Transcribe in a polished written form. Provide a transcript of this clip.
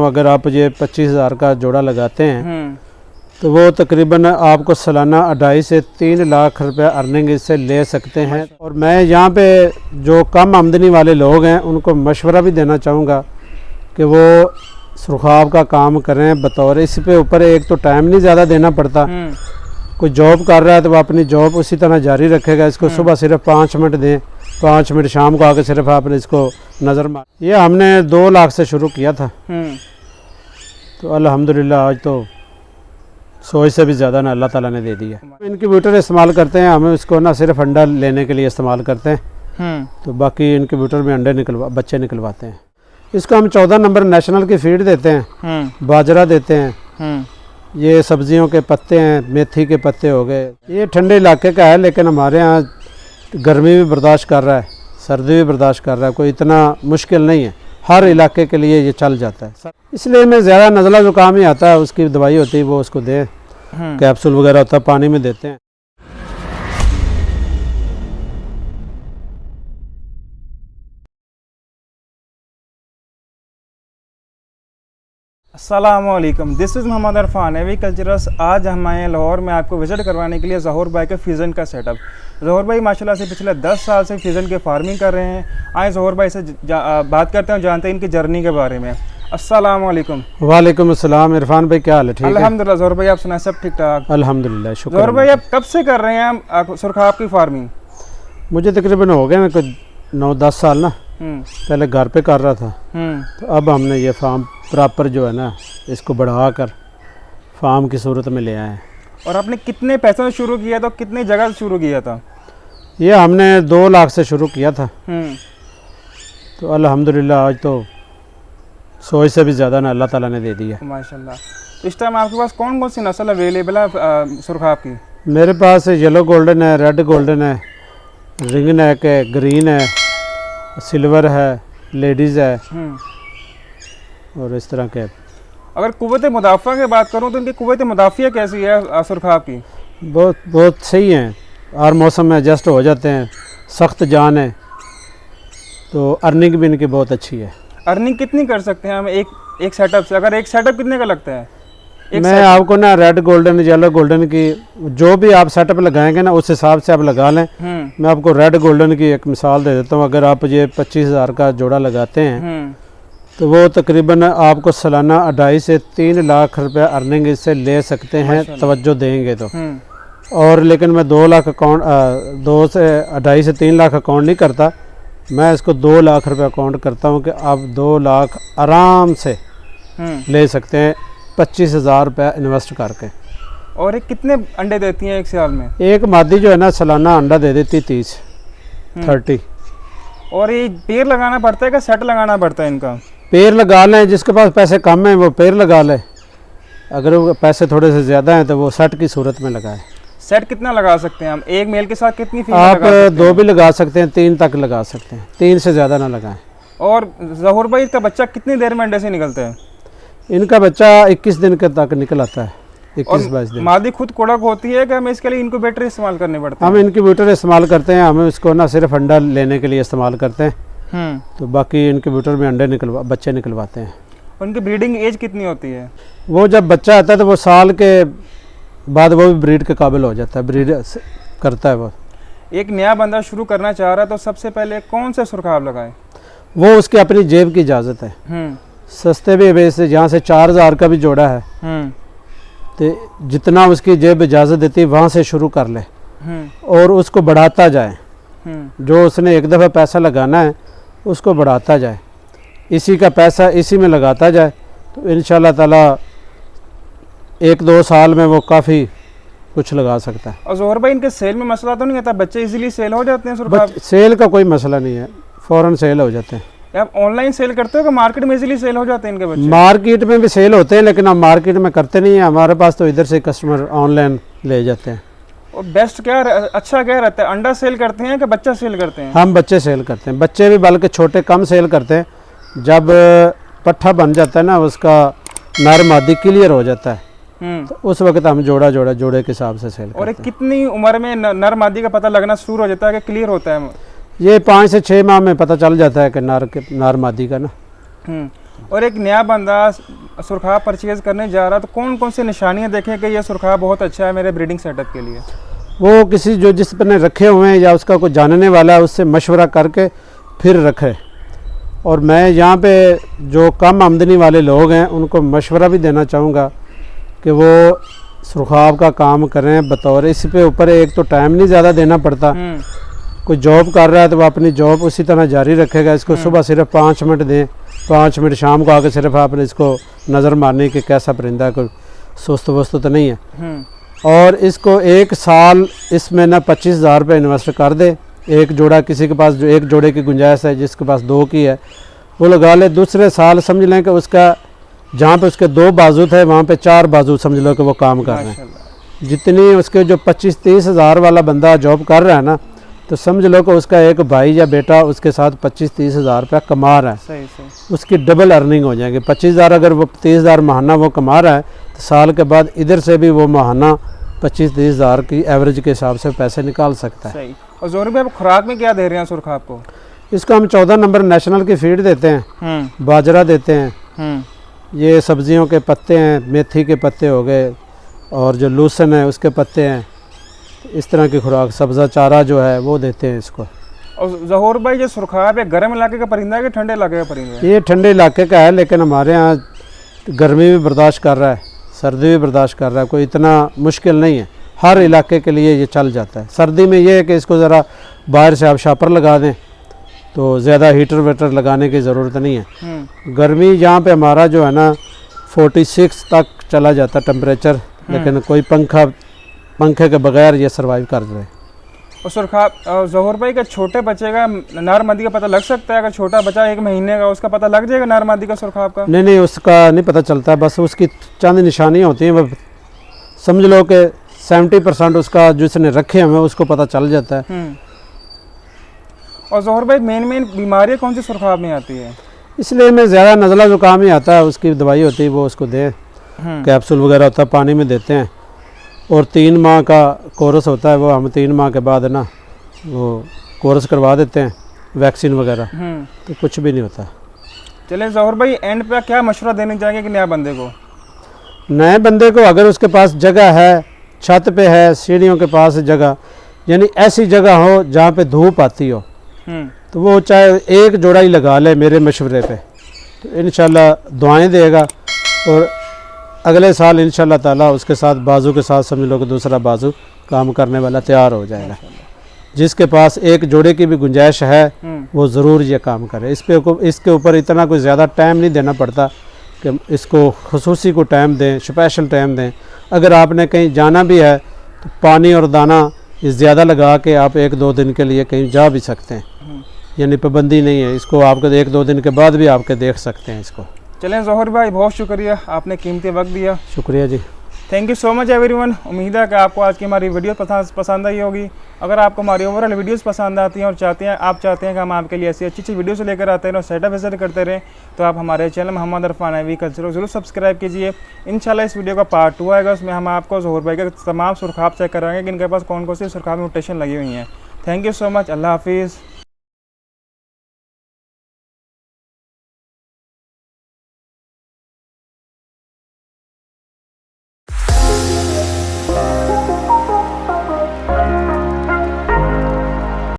अगर आप ये 25,000 का जोड़ा लगाते हैं तो वो तकरीबन आपको सालाना 2.5 से 3 लाख रुपया अर्निंग इससे ले सकते हैं। और मैं यहाँ पे जो कम आमदनी वाले लोग हैं उनको मशवरा भी देना चाहूँगा कि वो सुरखाब का काम करें बतौर इस पे ऊपर एक तो टाइम नहीं ज़्यादा देना पड़ता। कोई जॉब कर रहा है तो वो अपनी जॉब उसी तरह जारी रखेगा। इसको सुबह सिर्फ 5 मिनट दें, 5 मिनट शाम को आके सिर्फ आपने इसको नज़र मार। ये हमने 2 लाख से शुरू किया था तो अल्हम्दुलिल्लाह आज तो सोच से भी ज़्यादा ना अल्लाह ताला ने दे दिया। इनक्यूबेटर इस्तेमाल करते हैं, हम इसको ना सिर्फ अंडा लेने के लिए इस्तेमाल करते हैं तो बाकी इनक्यूबेटर में अंडे बच्चे निकलवाते हैं। इसको हम 14 नंबर नेशनल की फीड देते हैं, बाजरा देते हैं, ये सब्जियों के पत्ते हैं, मेथी के पत्ते हो गए। ये ठंडे इलाके का है लेकिन हमारे यहाँ गर्मी भी बर्दाश्त कर रहा है, सर्दी भी बर्दाश्त कर रहा है, कोई इतना मुश्किल नहीं है, हर इलाके के लिए ये चल जाता है। इसलिए मैं ज़्यादा नज़ला ज़ुकाम ही आता है, उसकी दवाई होती है वो उसको दें, कैप्सूल वगैरह होता है पानी में देते हैं। अस्सलामुअलैकुम, दिस इज़ मोहम्मद इरफान एग्रीकल्चरर्स। आज हम आए हैं लाहौर में आपको विज़िट करवाने के लिए ज़हूर भाई के फिजन का सेटअप। ज़हूर भाई माशाल्लाह से पिछले 10 साल से फिजन की फार्मिंग कर रहे हैं। आए ज़हूर भाई से बात करते हैं, जानते हैं इनकी जर्नी के बारे में। अस्सलामुअलैकुम। वालेकुम अस्सलाम। इरफान भाई क्या हाल है? ठीक है अल्हम्दुलिल्लाह। ज़हूर भाई आप सुनाएं, सब ठीक ठाक? अल्हम्दुलिल्लाह, शुक्र। ज़हूर भाई आप कब से कर रहे हैं सुरखाब की फार्मिंग? मुझे तकरीबन हो गए मैं कुछ 9-10 साल ना। पहले घर पे कर रहा था तो अब हमने ये फार्म प्रॉपर जो है ना इसको बढ़ाकर फार्म की सूरत में ले आए हैं। और आपने कितने पैसों से शुरू किया था, कितनी जगह से शुरू किया था? ये हमने 2 लाख से शुरू किया था तो अल्हम्दुलिल्लाह आज तो सोच से भी ज़्यादा ना अल्लाह ताला ने दे दिया माशाल्लाह। इस टाइम आपके पास कौन कौन सी नस्ल अवेलेबल है सुरखाब की? मेरे पास येलो गोल्डन है, रेड गोल्डन है, रिंग नेक है, ग्रीन है, सिल्वर है, लेडीज़ है और इस तरह के। अगर कुव्वत मुदाफ़ा की बात करूँ तो इनकी कुव्वत मुदाफ़िया कैसी है सुरखाब की? बहुत सही हैं, हर मौसम में एडजस्ट हो जाते हैं, सख्त जान है तो अर्निंग भी इनकी बहुत अच्छी है। अर्निंग कितनी कर सकते हैं हम एक सेटअप से? अगर एक सेटअप कितने का लगता है? मैं आपको ना रेड गोल्डन येलो गोल्डन की जो भी आप सेटअप लगाएंगे ना उस हिसाब से आप लगा लें। मैं आपको रेड गोल्डन की एक मिसाल दे देता हूँ। अगर आप ये 25,000 का जोड़ा लगाते हैं तो वो तकरीबन आपको सालाना 2.5 से 3 लाख रुपया अर्निंग इससे ले सकते हैं, तवज्जो देंगे तो। और लेकिन मैं 2 लाख अकाउंट 2.5 से 3 लाख अकाउंट नहीं करता, मैं इसको 2 लाख रुपये अकाउंट करता हूँ कि आप 2 लाख आराम से ले सकते हैं 25,000 रुपये इन्वेस्ट करके। और ये कितने अंडे देती हैं एक साल में? एक मादी जो है ना सालाना अंडा दे देती 30। और ये पेड़ लगाना पड़ता है कि सेट लगाना पड़ता है इनका? पेड़ लगा लें, जिसके पास पैसे कम हैं वो पेड़ लगा ले, अगर वो पैसे थोड़े से ज़्यादा हैं तो वो सेट की सूरत में लगाए। सेट कितना लगा सकते हैं हम? एक मेल के साथ कितनी फीमेल आप 2 भी लगा सकते हैं, 3 तक लगा सकते हैं, 3 से ज़्यादा ना लगाएं। और ज़हूर भाई का बच्चा कितनी देर में अंडे से निकलता है? इनका बच्चा 21 दिन के तक निकल आता है, 21-22 दिन। मादी खुद कोड़क होती है कि हमें इसके लिए इनक्यूबेटर इस्तेमाल करने पड़ते हैं? हम इनक्यूबेटर इस्तेमाल करते हैं, हम इसको ना सिर्फ अंडा लेने के लिए इस्तेमाल करते हैं तो बाकी इनक्यूबेटर में अंडे बच्चे निकलवाते हैं। उनकी ब्रीडिंग एज कितनी होती है? वो जब बच्चा आता है तो वो साल के बाद वो भी ब्रीड के काबिल हो जाता है, ब्रीड करता है वो। एक नया बंदा शुरू करना चाह रहा है तो सबसे पहले कौन सा सुरखाब लगाए? वो उसकी अपनी जेब की इजाज़त है। सस्ते भी बेस जहाँ से 4,000 का भी जोड़ा है तो जितना उसकी जेब इजाज़त देती है वहाँ से शुरू कर ले और उसको बढ़ाता जाए। जो उसने एक दफ़ा पैसा लगाना है उसको बढ़ाता जाए, इसी का पैसा इसी में लगाता जाए तो इंशाल्लाह ताला 1-2 साल में वो काफ़ी कुछ लगा सकता है। और ज़हूर भाई इनके सेल में मसला तो नहीं आता? बच्चे इजीली सेल हो जाते हैं? सेल का कोई मसला नहीं है, फ़ौरन सेल हो जाते हैं। आप ऑनलाइन सेल करते हो कि मार्केट में इजीली सेल हो जाते हैं इनके बच्चे? मार्केट में भी सेल होते हैं लेकिन हम मार्केट में करते नहीं हैं, हमारे पास तो इधर से कस्टमर ऑनलाइन ले जाते हैं। और बेस्ट क्या अच्छा क्या रहता है, अंडा सेल करते हैं कि बच्चा सेल करते हैं? हम बच्चे सेल करते हैं, बच्चे भी बल्कि छोटे कम सेल करते हैं। जब पट्ठा बन जाता है ना, उसका नर मादी क्लियर हो जाता है तो उस वक्त हम जोड़े के हिसाब से सेल करते हैं। और कितनी उम्र में नर मादी का पता लगना शुरू हो जाता है कि क्लियर होता है? ये 5 से 6 माह में पता चल जाता है कि नर मादी का ना। और एक नया बंदा सुरखाब परचेज़ करने जा रहा है तो कौन कौन सी निशानियाँ देखें कि ये सुरखाब बहुत अच्छा है मेरे ब्रीडिंग सेटअप के लिए? वो किसी जो जिस पर रखे हुए हैं या उसका कोई जानने वाला है उससे मशवरा करके फिर रखे। और मैं यहाँ पे जो कम आमदनी वाले लोग हैं उनको मशवरा भी देना चाहूँगा कि वो सुरखाब का काम करें बतौर, इस पे ऊपर एक तो टाइम नहीं ज़्यादा देना पड़ता। कोई जॉब कर रहा है तो वो अपनी जॉब उसी तरह जारी रखेगा। इसको सुबह सिर्फ 5 मिनट दें, 5 मिनट शाम को आके सिर्फ आपने इसको नज़र मारने कि कैसा परिंदा है, कोई सुस्त वस्त तो नहीं है। और इसको 1 साल इसमें ना 25,000 रुपये इन्वेस्ट कर दे। एक जोड़ा किसी के पास जो एक जोड़े की गुंजाइश है, जिसके पास 2 की है वो लगा ले। दूसरे साल समझ लें कि उसका जहाँ पे उसके 2 बाजू थे वहाँ पे 4 बाजू समझ लो कि वो काम कर रहे हैं। जितनी उसके जो 25-30 हज़ार वाला बंदा जॉब कर रहा है ना, तो समझ लो कि उसका एक भाई या बेटा उसके साथ 25-30 हज़ार रुपया कमा रहा है। सही। उसकी डबल अर्निंग हो जाएगी। 25,000 अगर वो 30,000 महाना वो कमा रहा है तो साल के बाद इधर से भी वो महाना 25-30 हज़ार की एवरेज के हिसाब से पैसे निकाल सकता है। सही। और ज़ोहर भाई खुराक में क्या दे रहे हैं सुरखाब को? इसको हम 14 नंबर नेशनल की फीड देते हैं, बाजरा देते हैं, ये सब्जियों के पत्ते हैं, मेथी के पत्ते हो गए, और जो लूसन है उसके पत्ते हैं। इस तरह की खुराक सब्ज़ा चारा जो है वो देते हैं इसको। और ज़ोहर भाई जो सुरखाब है गर्म इलाके का परिंदा है कि ठंडे इलाके का परिंदा है? ये ठंडे इलाके का है, लेकिन हमारे यहाँ गर्मी भी बर्दाश्त कर रहा है, सर्दी भी बर्दाश्त कर रहा है, कोई इतना मुश्किल नहीं है। हर इलाके के लिए ये चल जाता है। सर्दी में ये है कि इसको ज़रा बाहर से आप शापर लगा दें तो ज़्यादा हीटर वेटर लगाने की ज़रूरत नहीं है। गर्मी यहाँ पे हमारा जो है ना 46 तक चला जाता टेम्परेचर, लेकिन कोई पंखे के बगैर ये सर्वाइव कर रहे हैं। और सुरखाब ज़ोहर भाई का छोटे बच्चे का नर मादी का पता लग सकता है? अगर छोटा बच्चा 1 महीने का उसका पता लग जाएगा नर मादी का सुरखाब का? नहीं, उसका नहीं पता चलता, बस उसकी चंद निशानियाँ होती हैं। वो समझ लो कि 70% उसका जिसने रखे हुए उसको पता चल जाता है। और ज़ोहर भाई मेन बीमारियाँ कौन सी सुरखाब में आती है? इसलिए मैं ज़्यादा नज़ला ज़ुकाम ही आता है, उसकी दवाई होती है वो उसको दें, कैप्सूल वगैरह होता है पानी में देते हैं। और 3 माह का कोर्स होता है, वो हम 3 माह के बाद ना वो कोर्स करवा देते हैं, वैक्सीन वगैरह, तो कुछ भी नहीं होता। चले ज़ोहर भाई एंड पे क्या मशवरा देने चाहेंगे कि नया बंदे को? नए बंदे को अगर उसके पास जगह है, छत पे है, सीढ़ियों के पास जगह, यानी ऐसी जगह हो जहाँ पे धूप आती हो, तो वो चाहे 1 जोड़ा ही लगा ले मेरे मशवरे पे, तो इंशाल्लाह दुआएं देगा। और अगले साल इंशाल्लाह ताला उसके साथ बाजू के साथ समझ लो कि दूसरा बाजू काम करने वाला तैयार हो जाएगा। जिसके पास 1 जोड़े की भी गुंजाइश है वो ज़रूर ये काम करे। इसके ऊपर इतना कोई ज़्यादा टाइम नहीं देना पड़ता कि इसको खुसूसी को टाइम दें, स्पेशल टाइम दें। अगर आपने कहीं जाना भी है तो पानी और दाना ज़्यादा लगा के आप 1-2 दिन के लिए कहीं जा भी सकते हैं, यानी पाबंदी नहीं है। इसको आपको 1-2 दिन के बाद भी आपके देख सकते हैं इसको। चलें ज़ोहर भाई बहुत शुक्रिया, आपने कीमती वक्त दिया। शुक्रिया जी, thank you so much everyone. उम्मीद है कि आपको आज की हमारी वीडियो पसंद आई होगी। अगर आपको हमारी ओवरऑल वीडियोस पसंद आती हैं और आप चाहते हैं कि हम आपके लिए ऐसी अच्छी वीडियोस लेकर आते हैं और सेटअप विजिट करते रहें, तो आप हमारे चैनल मोहम्मद इरफान एग्रीकल्चर जरूर सब्सक्राइब कीजिए। इंशाल्लाह इस वीडियो का पार्ट 2 आएगा, उसमें हम आपको ज़ोहर भाई के तमाम सुरखाब चेक कराएंगे कि इनके पास कौन कौन सी सुरखाब म्यूटेशन लगी हुई हैं। थैंक यू सो मच, अल्लाह हाफिज़।